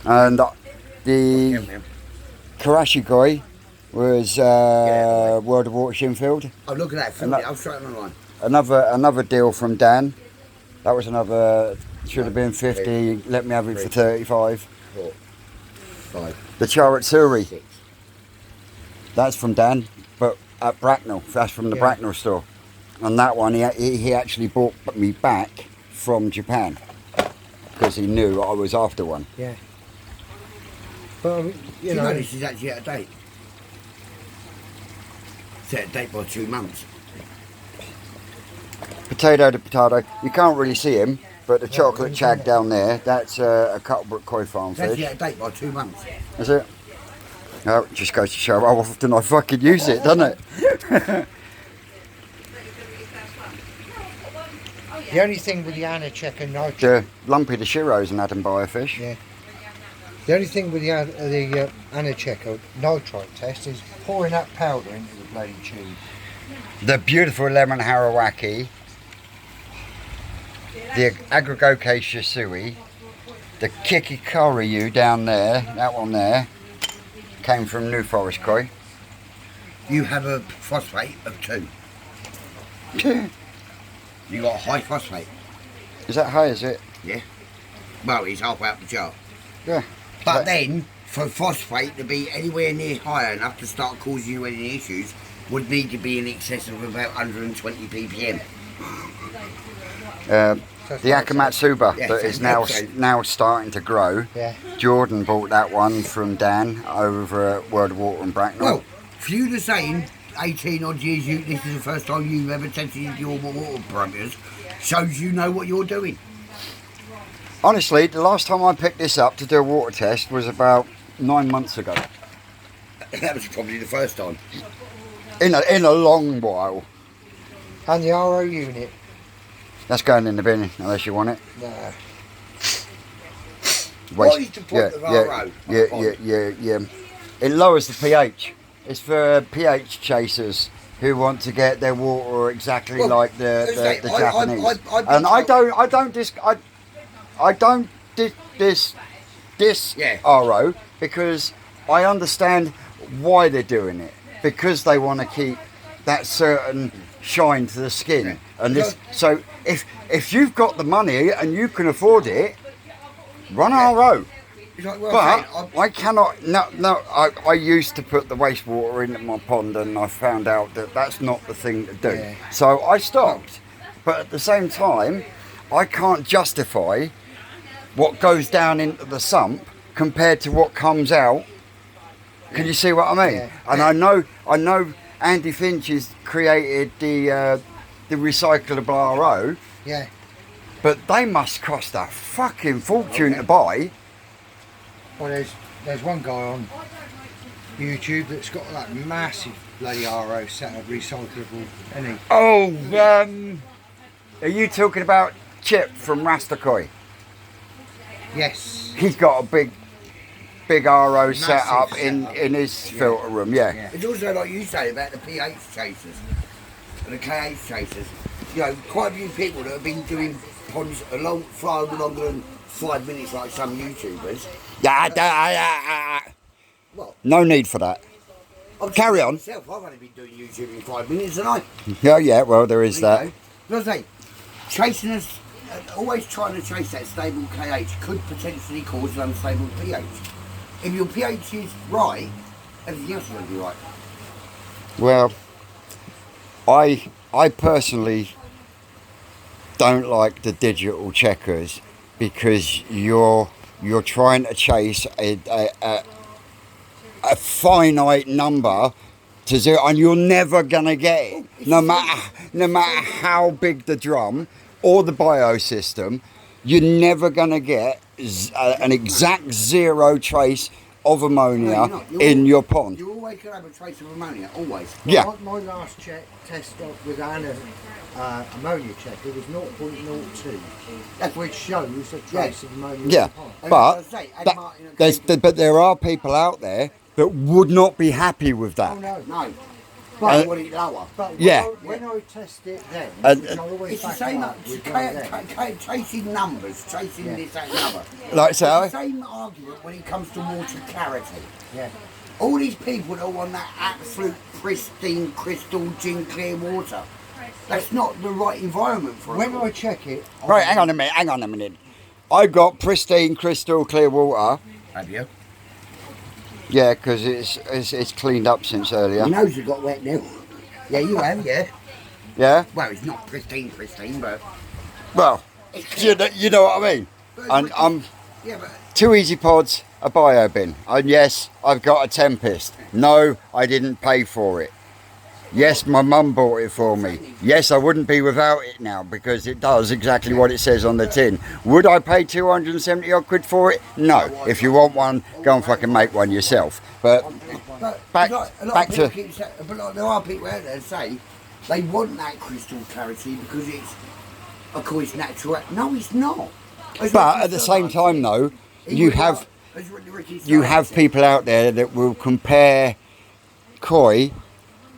And the Karashigoi was World of Water Shinfield. Oh, look at that. Film it. I'll straight on the line. Another deal from Dan. That was another, should have been 50, let me have it for 35. 4, 5, The Charatsuri, 6. that's from Dan, but at Bracknell, that's from the Yeah. Bracknell store. And that one, he actually bought me back from Japan, because he knew I was after one. Yeah. But Do you you know know, this is actually out of date? It's out of date by 2 months. Potato to potato, you can't really see him, but the chocolate chag down there, that's a Cuttlebrook Koi Farm It's actually fish. out of date by 2 months. Is it? No, it just goes to show how often I fucking use it, doesn't it? the only thing with the Anacheck and nitrate, The Lumpy the Shiro's an Adam Bayer fish. yeah. The only thing with the Anacheck or nitrite test is pouring that powder into the bloody tube. The beautiful lemon harawaki, the Agrigocacia sui, the Kikikoriyu down there, that one there, came from New Forest Koi. You have a phosphate of 2. You got a high phosphate. Is that high, is it? Yeah. Well, it's halfway up the chart. Yeah. But then, for phosphate to be anywhere near high enough to start causing you any issues, would need to be in excess of about 120 ppm. The Akamatsuba Yeah, that so is now that's- now starting to grow. Yeah. Jordan bought that one from Dan over at World of Water and Bracknell. Well, For you to say in 18 odd years, this is the first time you've ever tested your water parameters, shows you know what you're doing. Honestly, the last time I picked this up to do a water test was about 9 months ago. That was probably the first time. In a long while. And the RO unit. That's going in the bin unless you want it. Nah. What is the point of RO? Yeah. It lowers the pH. It's for pH chasers who want to get their water exactly like the Japanese. I don't diss RO because I understand why they're doing it, because they want to keep that certain shine to the skin. And this, so if you've got the money and you can afford it, run RO. Like, well, But I cannot. I used to put the wastewater into my pond, and I found out that that's not the thing to do. Yeah. So I stopped. But at the same time, I can't justify what goes down into the sump compared to what comes out. Can you see what I mean? Yeah. And I know Andy Finch has created the recyclable RO, Yeah. but they must cost a fucking fortune to buy. Well, there's one guy on YouTube that's got that massive bloody RO set of recyclable, isn't he? Oh, are you talking about Chip from Rastakoi? Yes. He's got a big RO set up Massive in setup. his filter room, yeah. It's also like you say about the pH chasers and the KH chasers. You know, quite a few people that have been doing ponds far longer than 5 minutes, like some YouTubers. Well, No need for that. Carry on. Myself, I've only been doing YouTube in 5 minutes, and I. Yeah, well, there is that. As I say, chasing us, always trying to chase that stable KH could potentially cause an unstable pH. If your pH is right, everything else is going to be right. Well, I personally don't like the digital checkers because you're trying to chase a finite number to zero, and you're never gonna get it. No matter how big the drum or the biosystem, you're never gonna get an exact zero trace of ammonia in your pond. You always can have a trace of ammonia, always. Yeah. My last test with Anna ammonia checker was 0.02. That's which shows a trace of ammonia. Yeah, in the pond. but there are people out there that would not be happy with that. Oh no. No. But want it lower. But Yeah. when I test it then, which I always It's the back same, up with then. chasing numbers, chasing this, that, and the other. Like so. It's the same argument when it comes to water clarity. Yeah. All these people that want that absolute pristine, crystal, gin clear water, that's not the right environment for When it. I check it, Right, hang on a minute. I got pristine, crystal clear water. Have you? Yeah, because it's cleaned up since earlier. Your nose has got wet now. Yeah, you have, yeah. Yeah. Well, it's not pristine, but Well, you know what I mean. And yeah, but 2 Easy Pods, a bio bin. And yes, I've got a Tempest. No, I didn't pay for it. Yes, my mum bought it for me. Yes, I wouldn't be without it now because it does exactly what it says on the tin. Would I pay 270 odd quid for it? No. If you want one, go and fucking make one yourself. But back to... But there are people out there that say they want that crystal clarity because it's, of course, natural. No, it's not. But at the same time, though, you have people out there that will compare koi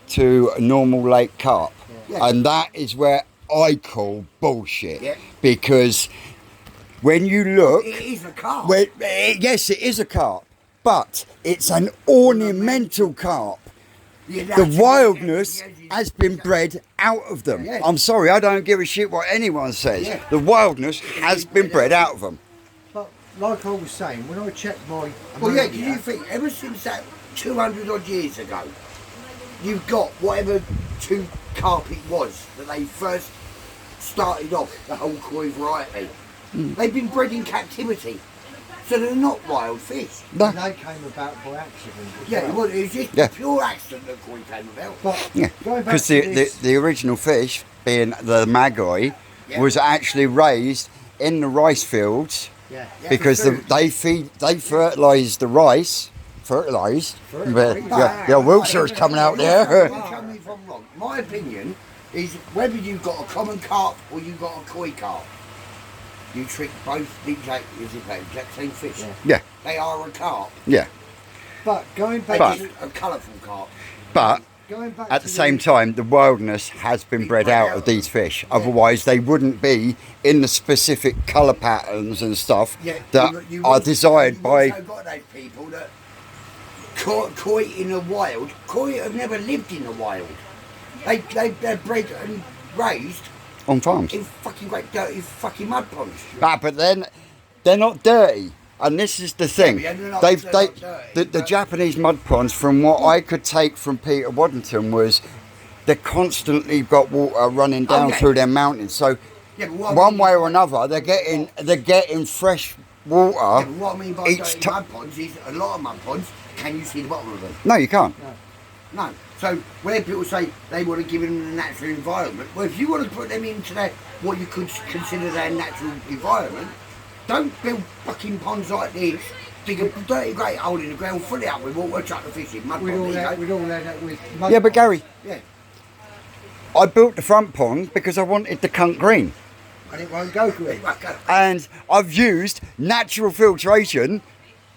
to a normal lake carp, and that is where I call bullshit. Because when you look, it is a carp. Yes, it is a carp, but it's an ornamental carp. The wildness has been bred out of them. I'm sorry, I don't give a shit what anyone says. The wildness has been bred out of them. but like I was saying, when I check my Well, yeah, ammonia, can you think, ever since that 200 odd years ago, you've got whatever two carp it was that they first started off the whole koi variety. They've been bred in captivity So they're not wild fish. And they came about by accident. as Yeah, well. well, it was just Yeah. a pure accident that Koi came about. But Yeah, going back because to this, the original fish, being the magoi, Yeah. was actually raised in the rice fields yeah, Yeah, because for food. they fertilise the rice. Fertilised? Fertilised. Yeah, Wiltshire's coming out there. Tell me if I'm wrong. My opinion is whether you've got a common carp or you've got a koi carp, you treat both the exact same fish. Yeah. Yeah, They are a carp. yeah. but going They're back, just a colourful carp. But going back at to the same time, the wildness has been bred out of these fish. Otherwise, they wouldn't be in the specific colour patterns and stuff that are desired by. You've also got those people that koi in the wild. Koi have never lived in the wild. They're bred and raised On farms. in fucking great dirty fucking mud ponds. But then they're not dirty. And this is the thing. Yeah, they're not- They've they're they not dirty, the but- Japanese mud ponds, from what I could take from Peter Waddington, was they constantly got water running down Okay. through their mountains. So Yeah, but what I one mean way is- or another, they're getting fresh water. Yeah, but what I mean by each dirty ti- mud ponds is a lot of mud ponds. Can you see the bottom of them? No, you can't. No. So where people say they want to give them the natural environment, well, if you want to put them into their what you could consider their natural environment, don't build fucking ponds like this. Dig a dirty great hole in the ground, fill it up with water, chuck the fish in, mud with all pond. There that, you with go. all that, with mud Yeah, but Gary, Yeah, I built the front pond because I wanted the cunt green. and it won't go green. And I've used natural filtration,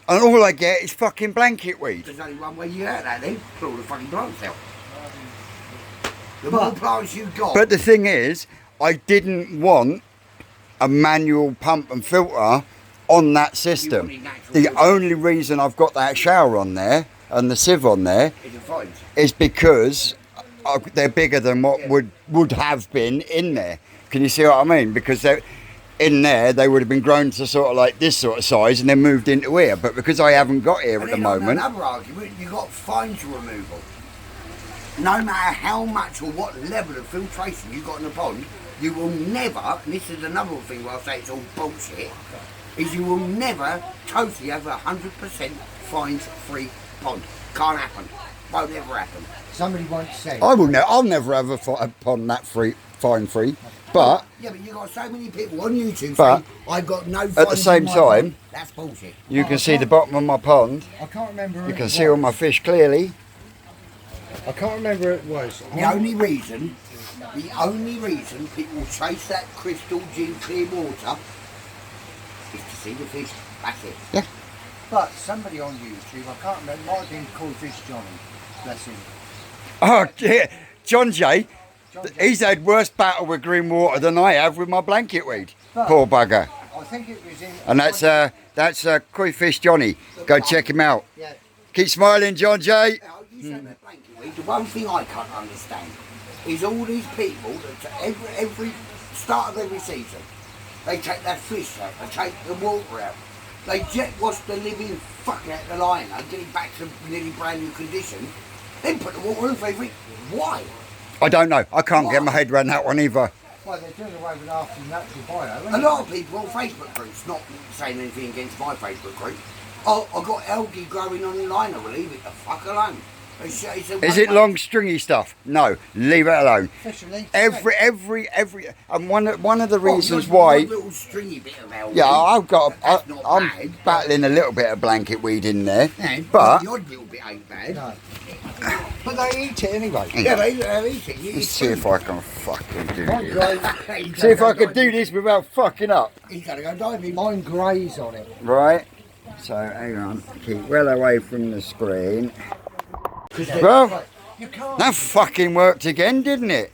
and all I get is fucking blanket weed. There's only one way you get that then, put all the fucking plants out. The But- more plants you've got, But the thing is, I didn't want a manual pump and filter on that system. wanted natural The filter. only reason I've got that shower on there and the sieve on there it's a fine. is because they're bigger than what would have been in there. Can you see what I mean? Because they're in there, they would have been grown to sort of like this sort of size and then moved into here. But because I haven't got here And at the then on moment, another argument, you've got fines removal. No matter how much or what level of filtration you've got in the pond, you will never, and this is another thing where I say it's all bullshit, is you will never totally have 100% fines-free pond. Can't happen. Won't ever happen. Somebody once said, I'll never have a pond that fine free. But Yeah, but you've got so many people on YouTube But saying, I've got no fines the same in my time- pond." That's bullshit. you can see the bottom of my pond. I can't remember. who You can it see all was. my fish clearly. I can't remember who it was. The only reason people chase that crystal clear water is to see the fish. That's it. But somebody on YouTube, I can't remember, might have been called Fish Johnny, bless him. Oh, yeah. John Jay, John Jay. he's had worse battle with green water than I have with my blanket weed. But- Poor bugger. I think it was in. And that's Koi Fish Johnny. Go check him out. Yeah. Keep smiling, John Jay. Now, you say that blanket weed, the one thing I can't understand is all these people that every start of every season, they take that fish out, they take the water out, they jet wash the living fuck out the liner, get it back to nearly brand new condition, then put the water in for every. Why? I don't know. I can't get my head around that one either. Well, they're doing away with half the natural bio. A lot of people on Facebook groups, not saying anything against my Facebook group, oh, I've got algae growing on the liner, well, leave it the fuck alone. It's a Is it long stringy stuff? No, leave it alone. Officially. Every, and one of the Well, reasons your why. little stringy bit of algae. Yeah, I've got. That's not I'm bad. battling a little bit of blanket weed in there, Yeah, but the odd little bit ain't bad. No. But they eat it anyway. Yeah, they eat it. let's see if I can fucking do Mine this. graze, See if I can do this without fucking up. He's got to go diving. mine graze on it. Right. So hang on. Keep well away from the screen. Well, You can't. that fucking worked again, didn't it?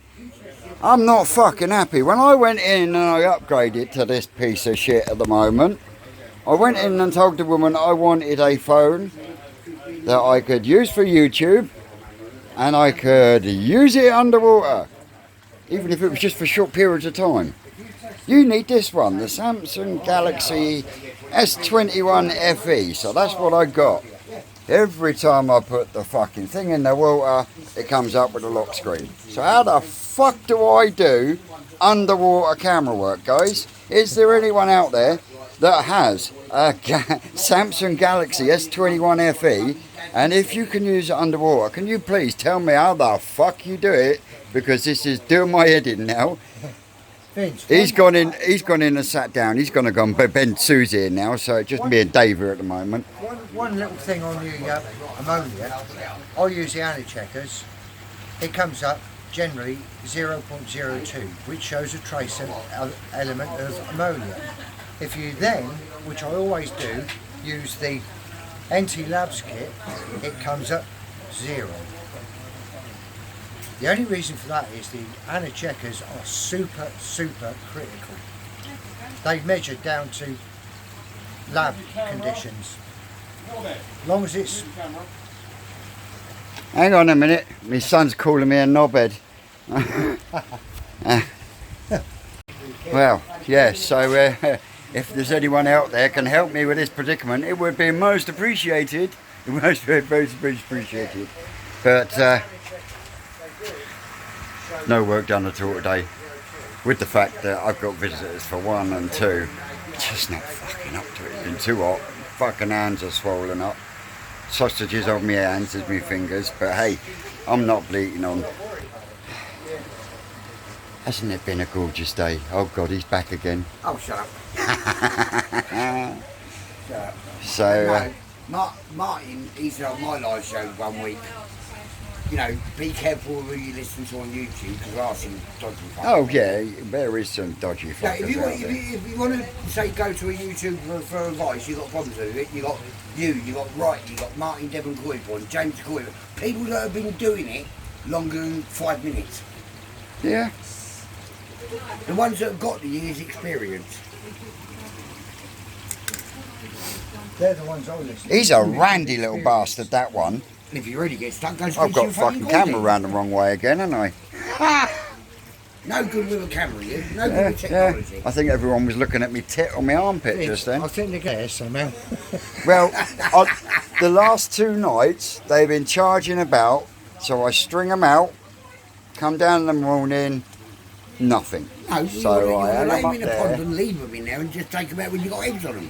I'm not fucking happy. When I went in and I upgraded to this piece of shit at the moment, I went in and told the woman I wanted a phone that I could use for YouTube and I could use it underwater, even if it was just for short periods of time. You need this one, the Samsung Galaxy S21 FE, so that's what I got. Every time I put the fucking thing in the water, it comes up with a lock screen. So how the fuck do I do underwater camera work, guys? Is there anyone out there that has a Samsung Galaxy S21 FE, and if you can use it underwater, can you please tell me how the fuck you do it? Because this is doing my head in now. Vince, He's gone in and sat down. He's gonna go and bend Susie in now, so it's just me and Dave here at the moment. one little thing on the ammonia. I use the anti checkers. It comes up generally 0.02, which shows a trace element of ammonia. If you then, which I always do, use the NT Labs kit, it comes up 0. The only reason for that is the anti checkers are super critical. They measure down to lab conditions. As long as it's... Hang on a minute, my son's calling me a knobhead. Well, yeah, so if there's anyone out there can help me with this predicament, it would be most appreciated. Most appreciated. But no work done at all today. With the fact that I've got visitors for 1 and 2, just not fucking up to it. It's been too hot. Fucking hands are swollen up. Sausages on my hands as my fingers, but hey, I'm not bleating on. Hasn't it been a gorgeous day? Oh God, he's back again. Oh, shut up. Shut up. So, no, Martin, he's on my live show 1 week. You know, be careful who you listen to on YouTube, because there are some dodgy fuckers. oh yeah, there is some dodgy Yeah, fuckers out there. if you want to say go to a YouTuber for advice, you've got problems with it. You got Wright, you got Martin Devon Coyborn, James Coyborn, people that have been doing it longer than 5 minutes. Yeah. The ones that have got the years' experience. They're the ones I listen to. He's a randy little bastard, that one. And if you really get stuck, go I've speak to got your fucking camera round the wrong way again, haven't I? No good with a camera, you. No good with technology. I think everyone was looking at me tit on my armpit just then. I think they get it somehow. Well, the last 2 nights they've been charging about, so I string them out, come down in the morning, nothing. No, So I had lay them them up in a there. pond and leave them in there and just take them out when you got eggs on them.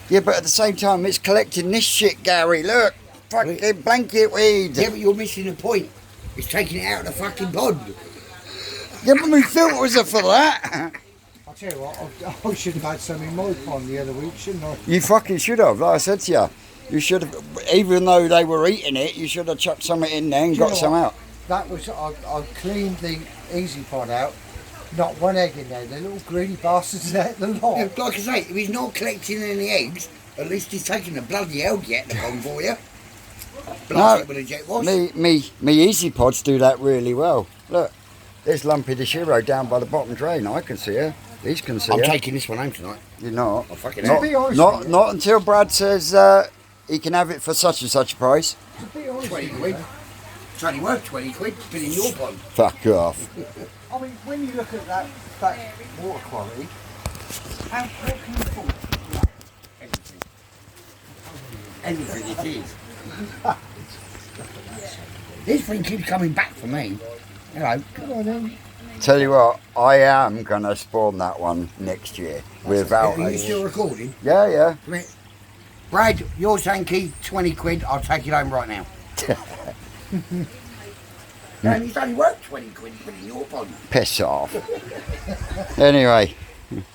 Yeah, but at the same time it's collecting this shit, Gary. Look, fucking blanket weed. Yeah, but you're missing the point. It's taking it out of the fucking pond. Yeah, but my filters are for that. I'll tell you what, I should have had some in my pond the other week, shouldn't I? You fucking should have, like I said to you. You should have, even though they were eating it, you should have chucked some in there and Do you got know some what? out. That was, I cleaned the easy pod out, not one egg in there, the little greedy bastards there, the lot. Yeah, like I say, if he's not collecting any eggs, at least he's taking the bloody egg yet to come for you. Blast it with a jet wash. Me easy pods do that really well. Look, there's Lumpy the Shiro down by the bottom drain. I can see her. These can see I'm her. taking this one home tonight. You're not. Oh, fucking To hell. be honest Not with you, not until Brad says he can have it for such and such a price. to be honest 20 with quid. you, It's only worth 20 quid. Been in your pond. Fuck off. I mean, when you look at that water quality, how can you afford that? Everything it is. This thing keeps coming back for me. Hello. Come on then. Tell you what, I am gonna spawn that one next year without. Are you still recording? Yeah, yeah. Come here. Brad, you're saying keep 20 quid. I'll take it home right now. And it's only worth 20 quid. Been in your pond. Piss off. Anyway.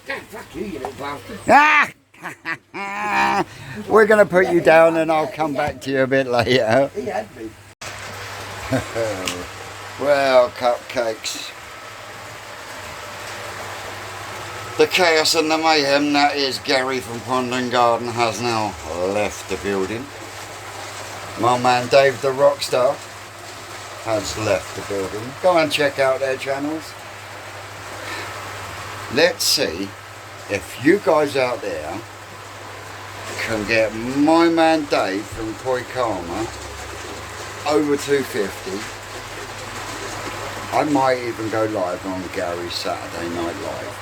God, fuck you, you little bastard. Ah! We're gonna put you down, and I'll come back to you a bit later. He had me. Well, cupcakes. The chaos and the mayhem that is Gary from Pond and Garden has now left the building. My man Dave the Rockstar has left the building. Go and check out their channels. Let's see if you guys out there can get my man Dave from Koikarma over 250. I might even go live on Gary's Saturday Night Live,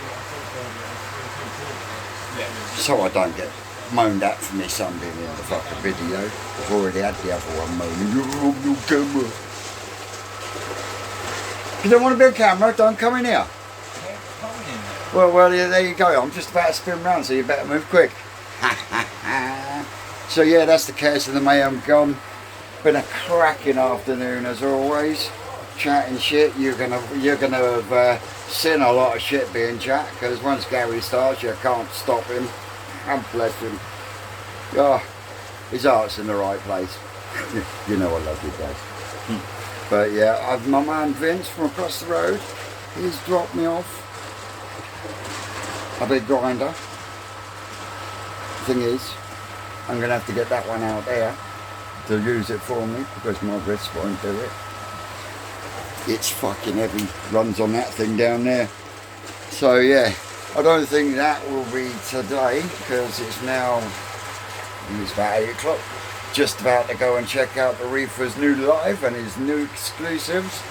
so I don't get moaned at for me son being in the fucking video. I've already had the other one moaning, you're on your camera. If you don't want to be on camera, don't come in here. Well, yeah, there you go. I'm just about to spin round, so you better move quick. So yeah, that's the Chaos of the Mayhem gone. Been a cracking afternoon as always. Chatting shit. You're gonna have seen a lot of shit being chat, because once Gary starts, you can't stop him. And bless him. Oh, his heart's in the right place. You know I love you guys. But yeah, I've my man Vince from across the road. He's dropped me off a big grinder. Thing is, I'm gonna have to get that one out there to use it for me, because my wrist won't do it. It's fucking heavy, runs on that thing down there. So yeah, I don't think that will be today, because it's now, it's about 8 o'clock. Just about to go and check out the Reefer's new live and his new exclusives.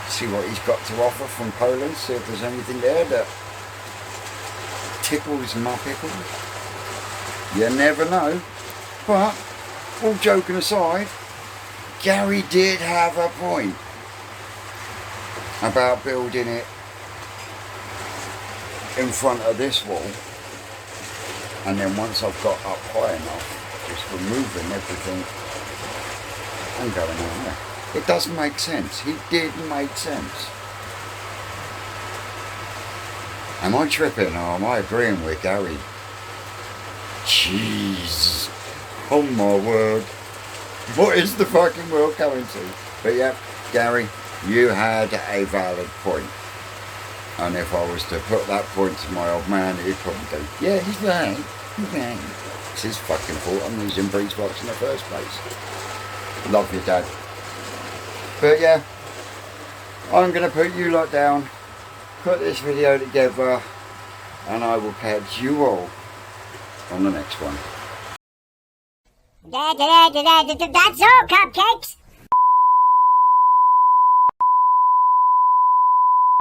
See what he's got to offer from Poland, see if there's anything there that tickles my pickles. You never know. But, all joking aside, Gary did have a point about building it in front of this wall, and then once I've got up high enough, just removing everything and going on there. It does make sense. He did make sense. Am I tripping or am I agreeing with Gary? Jeez. Oh my word. What is the fucking world coming to? But yeah, Gary, you had a valid point. And if I was to put that point to my old man, he'd probably go, yeah, he's right. He's right. It's his fucking fault I'm using breeze blocks in the first place. Love you, Dad. But yeah, I'm going to put you lot down, put this video together, and I will catch you all on the next one. That's all, cupcakes.